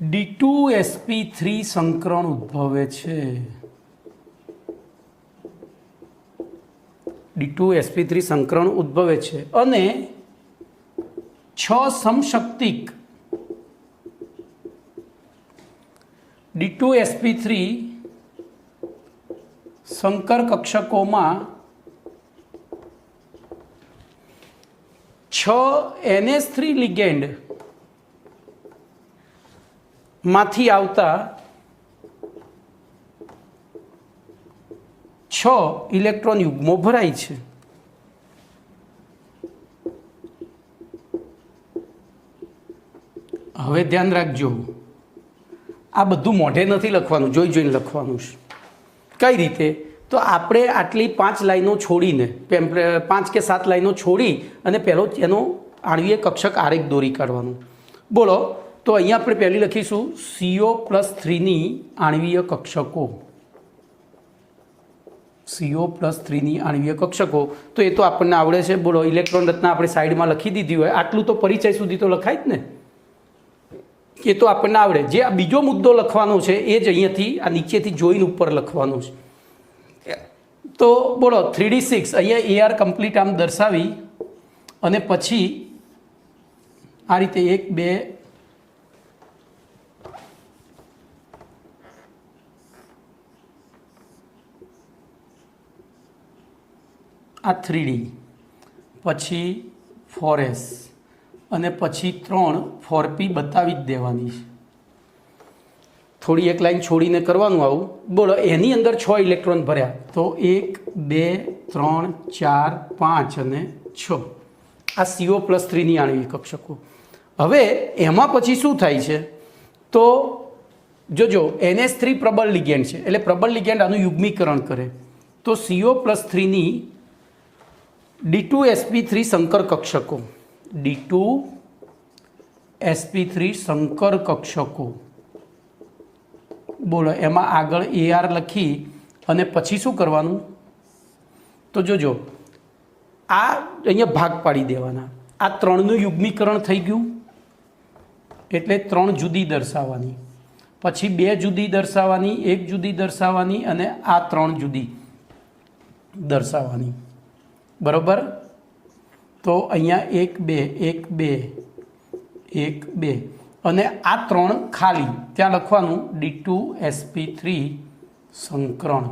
D2sp3 સંકરણ ઉદ્ભવે છે. D2sp3 સંકરણ ઉદ્ભવે છે અને 6 સમશક્તિક D2sp3 સંકર કક્ષકોમાં 6 NH3 લિગેન્ડ માંથી આવતા 6 ઇલેક્ટ્રોન યુગ્મો ભરાય છે. હવે ધ્યાન રાખજો, આ બધું મોઢે નથી લખવાનું, જોઈને લખવાનું છે. કઈ રીતે? તો આપણે આટલી 5 લાઈનો છોડીને 5 કે 7 લાઈનો છોડી અને પહેલો એનો આણ્વીય કક્ષક આરેખ દોરી કાઢવાનું. બોલો, તો અહીંયા આપણે પહેલી લખીશું CO+3ની આણ્વીય કક્ષકો. CO+3ની આણ્વીય કક્ષકો, તો એ તો આપણને આવડે છે. બોલો, ઇલેક્ટ્રોન રચના આપણે સાઈડમાં લખી દીધી હોય, આટલું તો પરિચય સુધી તો લખાય જ ને, એ તો આપણને આવડે. જે આ બીજો મુદ્દો લખવાનો છે એ જ અહીંયાથી આ નીચેથી જોઈને ઉપર લખવાનો છે. તો બોલો 3D6 અહીંયા AR કમ્પ્લીટ આમ દર્શાવી અને પછી આ રીતે 1 2 આ 3D, પછી 4S અને પછી 3 4P બતાવી જ દેવાની છે. થોડી એક લાઈન છોડીને કરવાનું આવું. બોલો, એની અંદર 6 ઇલેક્ટ્રોન ભર્યા, તો 1 2 3 4 5 અને 6 આ CO+3ની આણ્વીય કક્ષકો. હવે એમાં પછી શું થાય છે, તો જોજો NH3 પ્રબળ લિગેન્ડ છે, એટલે પ્રબળ લિગેન્ડ આનું યુગ્મીકરણ કરે. તો CO+3ની D2sp3 સંકર કક્ષકો, D2sp3 સંકર કક્ષકો. બોલો, એમાં આગળ AR લખી અને પછી શું કરવાનું, તો જોજો આ અહીંયા ભાગ પાડી દેવાના. આ 3નું યુગ્મીકરણ થઈ ગયું એટલે 3 જુદી દર્શાવવાની, પછી 2 જુદી દર્શાવવાની, 1 જુદી દર્શાવવાની અને આ 3 જુદી દર્શાવવાની. બરાબર? તો અહીંયા 1 2 1 2 1 2 અને આ 3 ખાલી ત્યાં લખવાનું D2sp3 સંકરણ.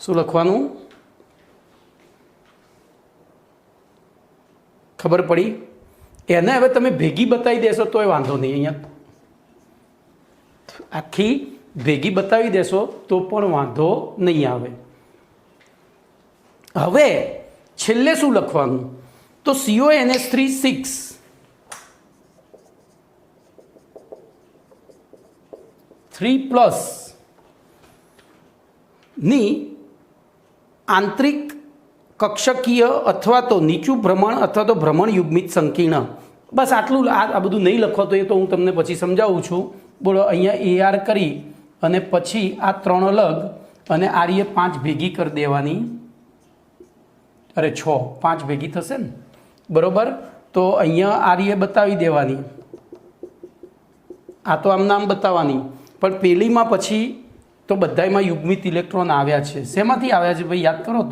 શું લખવાનું? ખબર પડી? એને હવે તમે ભેગી બતાવી દેશો તોય વાંધો નહીં, અહીંયા આખી ભેગી બતાવી દેશો તો પણ વાંધો નહીં આવે. હવે છેલ્લે શું લખવાનું, તો CONH3 6 3+ ની આંતરિક કક્ષકીય અથવા તો નીચું ભ્રમણ અથવા તો ભ્રમણ યુગ્મિત સંકીર્ણ. બસ આટલું. આ બધું નહીં લખો તો એ તો હું તમને પછી સમજાવું છું. બોલો, અહીંયા AR કરી અને પછી આ 3 અલગ અને આરીએ 5 ભેગી કરી દેવાની. અરે 6 5 ભેગી થશે ને, બરાબર? તો અહીંયા આરીએ બતાવી દેવાની, આ તો આમ નામ બતાવવાની. પણ પેલીમાં પછી તો બધામાં યુગ્મિત ઇલેક્ટ્રોન આવ્યા છે. શેમાંથી આવ્યા છે ભાઈ, યાદ કરો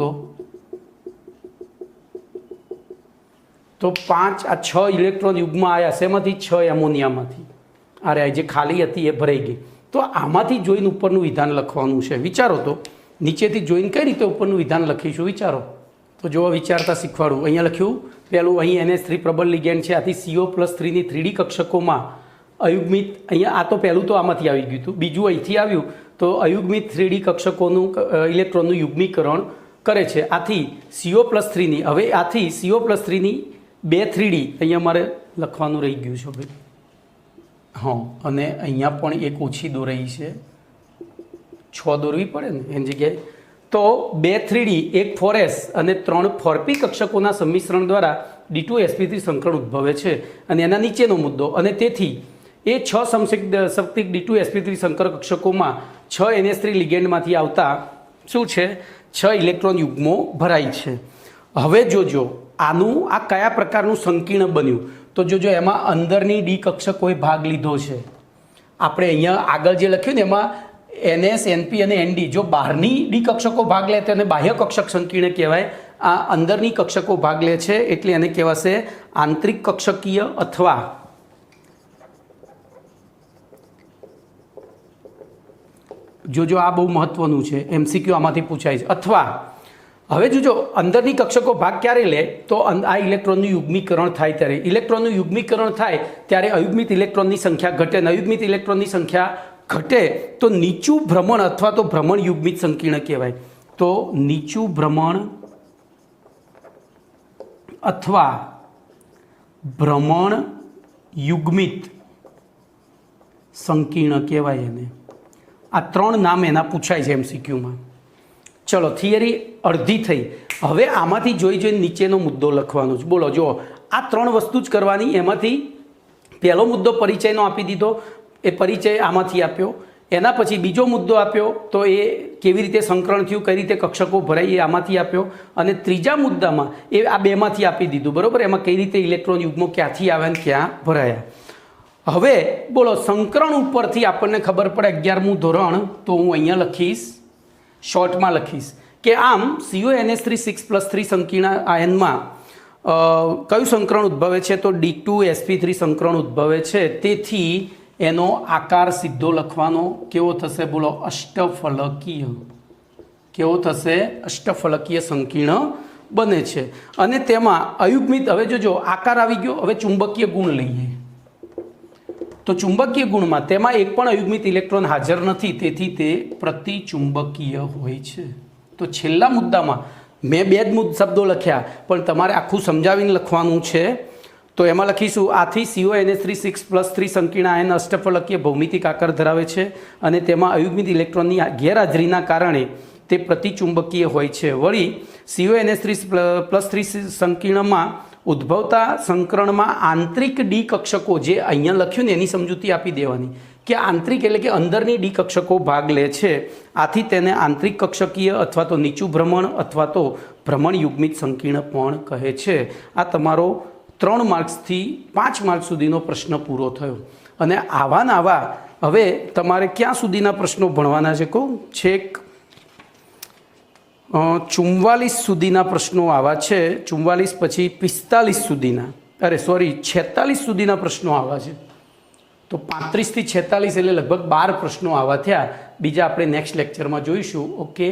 તો 5 આ 6 ઇલેક્ટ્રોન યુગમાં આવ્યા. શેમાંથી? 6 એમોનિયામાંથી. અરે જે ખાલી હતી એ ભરાઈ ગઈ. તો આમાંથી જોઈને ઉપરનું વિધાન લખવાનું છે. વિચારો તો, નીચેથી જોઈને કઈ રીતે ઉપરનું વિધાન લખીશું, વિચારો. તો જો વિચારતા શીખવાડું. અહીંયા લખ્યું પહેલું, અહીં NH3 પ્રબળ લિગેન્ડ છે, આથી CO+3ની 3D કક્ષકોમાં અયુગ્મિત. અહીંયા આ તો પહેલું તો આમાંથી આવી ગયું હતું, બીજું અહીંથી આવ્યું. તો અયુગ્મિત 3D કક્ષકોનું ઇલેક્ટ્રોનનું યુગ્મીકરણ કરે છે. આથી CO+3ની, હવે આથી CO+3ની 2 3D અહીંયા મારે લખવાનું રહી ગયું છે ભાઈ. હા, અને અહીંયા પણ એક ઓછી દોરાઈ છે, 6 દોરવી પડે ને એની જગ્યાએ. તો 2 3D 1 4S અને 3 4P કક્ષકોના સંમિશ્રણ દ્વારા D2sp3 સંકરણ ઉદ્ભવે છે. અને એના નીચેનો મુદ્દો, અને તેથી એ 6 સમશક્તિક D2sp3 સંકર કક્ષકોમાં 6 NH3 લિગેન્ડમાંથી આવતા શું છે, 6 ઇલેક્ટ્રોન યુગ્મો ભરાય છે. હવે જોજો આનું આ કયા પ્રકારનું સંકીર્ણ બન્યું, તો જોજો એમાં અંદરની ડી કક્ષકોએ ભાગ લીધો છે. આપણે અહીંયા આગળ જે લખ્યું ને એમાં NS NP અને ND, જો બહારની ડી કક્ષકો ભાગ લે તો એને બાહ્ય કક્ષક સંકીર્ણ કહેવાય. આ અંદરની કક્ષકો ભાગ લે છે એટલે એને કહેવાશે આંતરિક કક્ષકીય અથવા જોજો આ બહુ મહત્વનું છે, MCQ આમાંથી પૂછાય છે. અથવા હવે જોજો અંદરની કક્ષકો ભાગ ક્યારે લે, તો આ ઇલેક્ટ્રોનનું યુગ્મીકરણ થાય ત્યારે. ઇલેક્ટ્રોનનું યુગ્મીકરણ થાય ત્યારે અયુગ્મિત ઇલેક્ટ્રોનની સંખ્યા ઘટે, અયુગ્મિત ઇલેક્ટ્રોનની સંખ્યા ઘટે તો નીચું ભ્રમણ અથવા તો ભ્રમણ યુગ્મિત સંકીર્ણ કહેવાય. તો નીચું ભ્રમણ અથવા ભ્રમણ યુગ્મિત સંકીર્ણ કહેવાય એને. આ 3 નામ એના પૂછાય છે MCQમાં. ચલો થિયરી અડધી થઈ. હવે આમાંથી જોઈને નીચેનો મુદ્દો લખવાનો છે. બોલો જો આ 3 વસ્તુ જ કરવાની. એમાંથી પહેલો મુદ્દો પરિચયનો આપી દીધો, એ પરિચય આમાંથી આપ્યો. એના પછી બીજો મુદ્દો આપ્યો તો એ કેવી રીતે સંકરણ થયું, કઈ રીતે કક્ષકો ભરાય એ આમાંથી આપ્યો. અને ત્રીજા મુદ્દામાં એ આ બેમાંથી આપી દીધું, બરાબર. એમાં કઈ રીતે ઇલેક્ટ્રોન યુગ્મો ક્યાંથી આવ્યા ને ક્યાં ભરાયા. હવે બોલો સંકરણ ઉપરથી આપણને ખબર પડે 11મું ધોરણ, તો હું અહીંયા લખીશ, શોર્ટમાં લખીશ કે આમ CuNH3 6+3 સંકીર્ણ આયનમાં કયું સંકરણ ઉદ્ભવે છે, તો D2sp3 સંકરણ ઉદ્ભવે છે. તેથી એનો આકાર સીધો લખવાનો કેવો થશે, બોલો અષ્ટફલકીય. કેવો થશે, અષ્ટફલકીય સંકીર્ણ બને છે. અને તેમાં અયુગ્મિત, હવે જોજો આકાર આવી ગયો. હવે ચુંબકીય ગુણ લઈએ તો ચુંબકીય ગુણમાં તેમાં એક પણ અયુગ્મિત ઇલેક્ટ્રોન હાજર નથી, તેથી તે પ્રતિચુંબકીય હોય છે. તો છેલ્લા મુદ્દામાં મેં 2 જ શબ્દો લખ્યા, પણ તમારે આખું સમજાવીને લખવાનું છે. તો એમાં લખીશું આથી CuNH3 6+3 સંકીર્ણ આયન અષ્ટફલકીય ભૌમિતિક આકાર ધરાવે છે અને તેમાં અયુગ્મિત ઇલેક્ટ્રોનની ગેરહાજરીના કારણે તે પ્રતિચુંબકીય હોય છે. વળી CuNH3+3 સંકીર્ણમાં ઉદ્ભવતા સંકરણમાં આંતરિક ડી કક્ષકો, જે અહીંયા લખ્યું ને એની સમજૂતી આપી દેવાની કે આંતરિક એટલે કે અંદરની ડી કક્ષકો ભાગ લે છે. આથી તેને આંતરિક કક્ષકીય અથવા તો નીચું ભ્રમણ અથવા તો ભ્રમણ યુગ્મિત સંકીર્ણ પણ કહે છે. આ તમારો 3 માર્ક્સથી 5 માર્ક સુધીનો પ્રશ્ન પૂરો થયો. અને આવા ને આવા હવે તમારે ક્યાં સુધીના પ્રશ્નો ભણવાના છે, કહું છેક 44 સુધીના પ્રશ્નો આવા છે. 44 પછી 45 સુધીના, 46 સુધીના પ્રશ્નો આવા છે. તો 35 થી 46 એટલે લગભગ 12 પ્રશ્નો આવા થયા. બીજા આપણે નેક્સ્ટ લેક્ચરમાં જોઈશું. ઓકે.